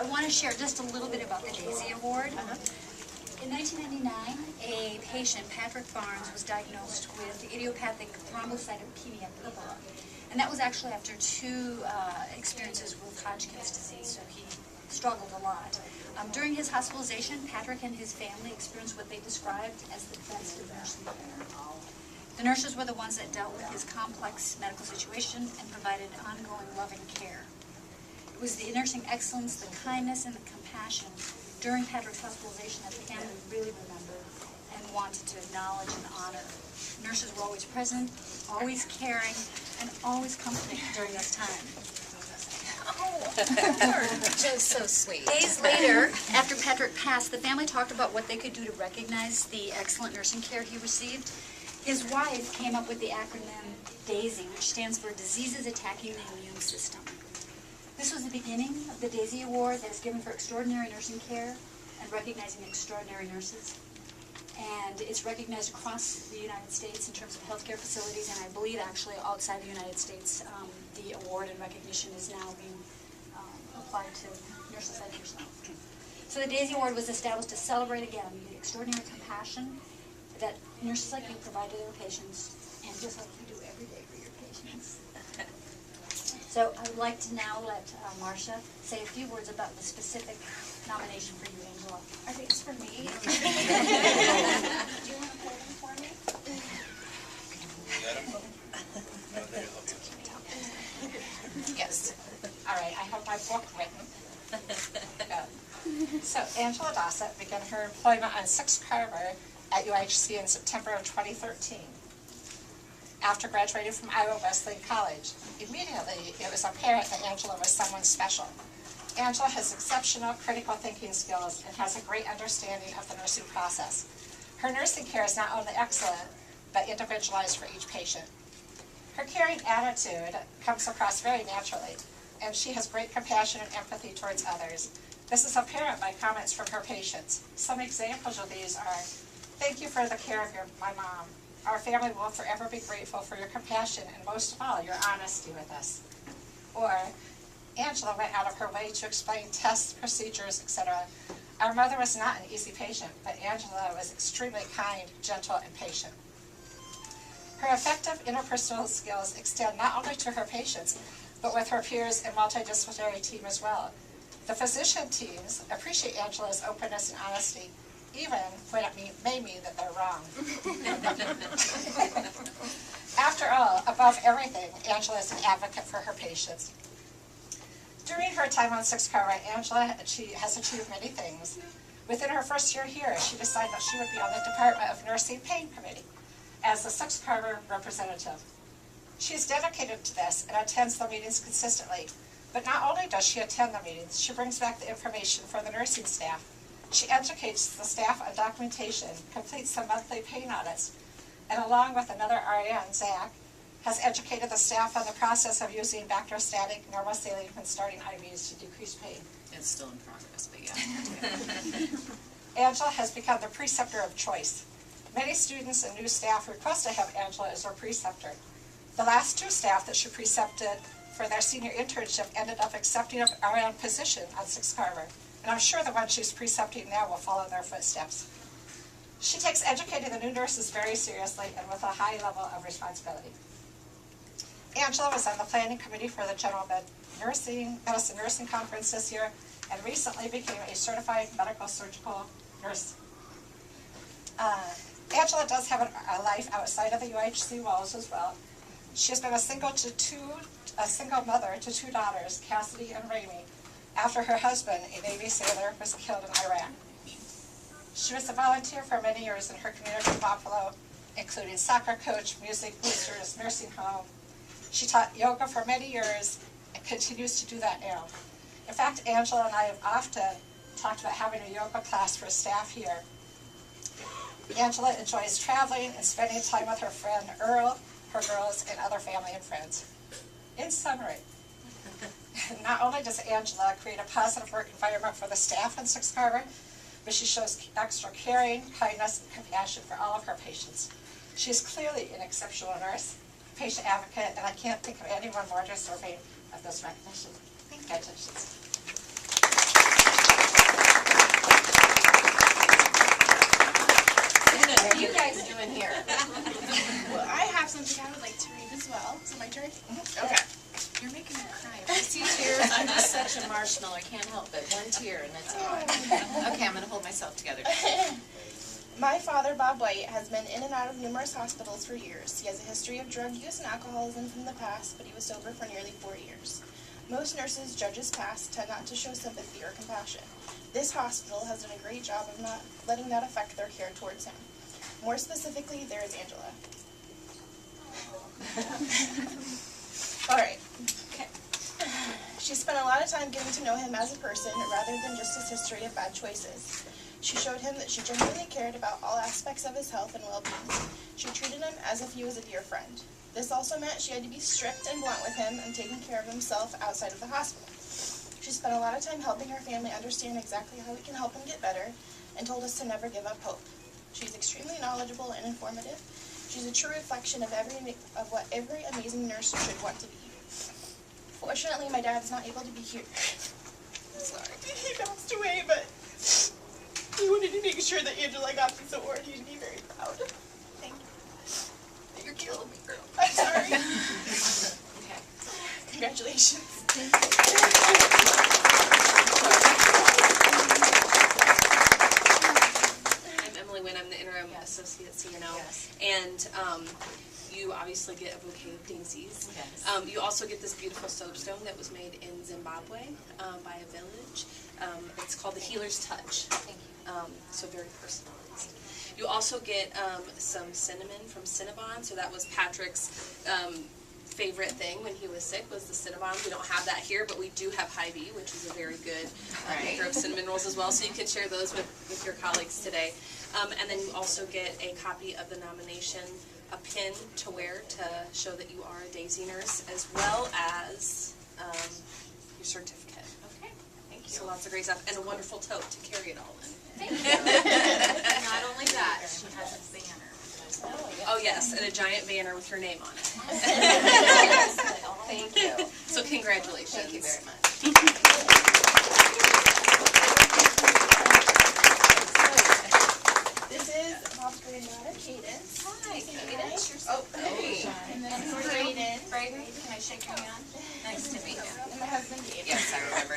want to share just a little bit about the Daisy Award. In 1999, a patient, Patrick Barnes, was diagnosed with idiopathic thrombocytopenia purpura. And that was actually after 2 experiences with Hodgkin's disease, so he struggled a lot. During his hospitalization, Patrick and his family experienced what they described as the best of nursing care. The nurses were the ones that dealt with his complex medical situation and provided ongoing loving care. It was the nursing excellence, the kindness, and the compassion during Patrick's hospitalization that the family really remembered and wanted to acknowledge and honor. Nurses were always present, always caring, and always comforting during this time. Just so sweet. Days later, after Patrick passed, the family talked about what they could do to recognize the excellent nursing care he received. His wife came up with the acronym DAISY, which stands for Diseases Attacking the Immune System. This was the beginning of the DAISY Award that is given for extraordinary nursing care and recognizing extraordinary nurses. And it's recognized across the United States in terms of healthcare facilities, and I believe actually outside the United States, the award and recognition is now being applied to nurses like yourself. So the DAISY Award was established to celebrate again the extraordinary compassion that nurses like you provide to their patients, and just like you do every day for your patients. So I would like to now let Marcia say a few words about the specific nomination for you, Angela. I think it's for me. Do you want to hold them for me? Yes. All right, I have my book written. So Angela Dossett began her employment on 6 Carver at UHC in September of 2013. After graduating from Iowa Wesleyan College, immediately it was apparent that Angela was someone special. Angela has exceptional critical thinking skills and has a great understanding of the nursing process. Her nursing care is not only excellent, but individualized for each patient. Her caring attitude comes across very naturally, and she has great compassion and empathy towards others. This is apparent by comments from her patients. Some examples of these are, "Thank you for the care of my mom. Our family will forever be grateful for your compassion and most of all, your honesty with us." Or, "Angela went out of her way to explain tests, procedures, etc. Our mother was not an easy patient, but Angela was extremely kind, gentle, and patient." Her effective interpersonal skills extend not only to her patients, but with her peers and multidisciplinary team as well. The physician teams appreciate Angela's openness and honesty, even when it may mean that they're wrong. After all, above everything, Angela is an advocate for her patients. During her time on 6 Carver, Angela has achieved many things. Within her first year here, she decided that she would be on the Department of Nursing Pain Committee as the 6 Carver representative. She is dedicated to this and attends the meetings consistently. But not only does she attend the meetings, she brings back the information for the nursing staff. She educates the staff on documentation, completes the monthly pain audits, and along with another RN, Zach, has educated the staff on the process of using bacteriostatic normal saline when starting IVs to decrease pain. It's still in progress, but yeah. Angela has become the preceptor of choice. Many students and new staff request to have Angela as their preceptor. The last 2 staff that she precepted for their senior internship ended up accepting an RN position on 6 Carver, and I'm sure the one she's precepting now will follow their footsteps. She takes educating the new nurses very seriously and with a high level of responsibility. Angela was on the planning committee for the General Medicine Nursing Conference this year and recently became a certified medical surgical nurse. Angela does have a life outside of the UHC walls as well. She has been a single mother to 2 daughters, Cassidy and Raimi, after her husband, a Navy sailor, was killed in Iraq. She was a volunteer for many years in her community of Buffalo, including soccer coach, music boosters, nursing home. She taught yoga for many years and continues to do that now. In fact, Angela and I have often talked about having a yoga class for staff here. Angela enjoys traveling and spending time with her friend Earl, her girls, and other family and friends. In summary, not only does Angela create a positive work environment for the staff in 6 Carver, but she shows extra caring, kindness, and compassion for all of her patients. She is clearly an exceptional nurse, patient advocate, and I can't think of anyone more deserving of this recognition. Congratulations. here. Well, I have something I would like to read as well. So my turn? Okay. You're making me cry. If I see tears, I'm just such a marshmallow. I can't help it. One tear and that's all. Okay, I'm gonna hold myself together. My father, Bob White, has been in and out of numerous hospitals for years. He has a history of drug use and alcoholism from the past, but he was sober for nearly 4 years. Most nurses, judges past, tend not to show sympathy or compassion. This hospital has done a great job of not letting that affect their care towards him. More specifically, there is Angela. All right. Okay. She spent a lot of time getting to know him as a person rather than just his history of bad choices. She showed him that she genuinely cared about all aspects of his health and well-being. She treated him as if he was a dear friend. This also meant she had to be strict and blunt with him and taking care of himself outside of the hospital. She spent a lot of time helping her family understand exactly how we can help him get better and told us to never give up hope. She's extremely knowledgeable and informative. She's a true reflection of what every amazing nurse should want to be. Fortunately, my dad's not able to be here. I'm sorry. He passed away, but he wanted to make sure that Angela got this award. He'd be very proud. Thank you. You're killing me, girl. I'm sorry. Okay. Congratulations. I'm Emily Wynn. I'm the interim associate CNO. Yes. And you obviously get a bouquet of daisies. Yes. You also get this beautiful soapstone that was made in Zimbabwe by a village. It's called the Healer's Touch. Thank you. So very personalized. You also get some cinnamon from Cinnabon. So that was Patrick's favorite thing when he was sick was the Cinnabon. We don't have that here, but we do have Hy-Vee, which is a very good maker of cinnamon rolls as well. So you can share those with your colleagues today. And then you also get a copy of the nomination, a pin to wear to show that you are a Daisy nurse, as well as your certificate. Okay, thank you. So lots of great stuff, and a wonderful tote to carry it all in. Thank you. Not only that, she has a banner. Oh yes, and a giant banner with your name on it. Thank you. So congratulations. Thank you very much. This is Bob's granddaughter, Cadence. Hi, Cadence. Oh, Hey. and then Braden. Braden, can I shake your hand? Nice to meet you. And my husband, Dave. Yes, I remember.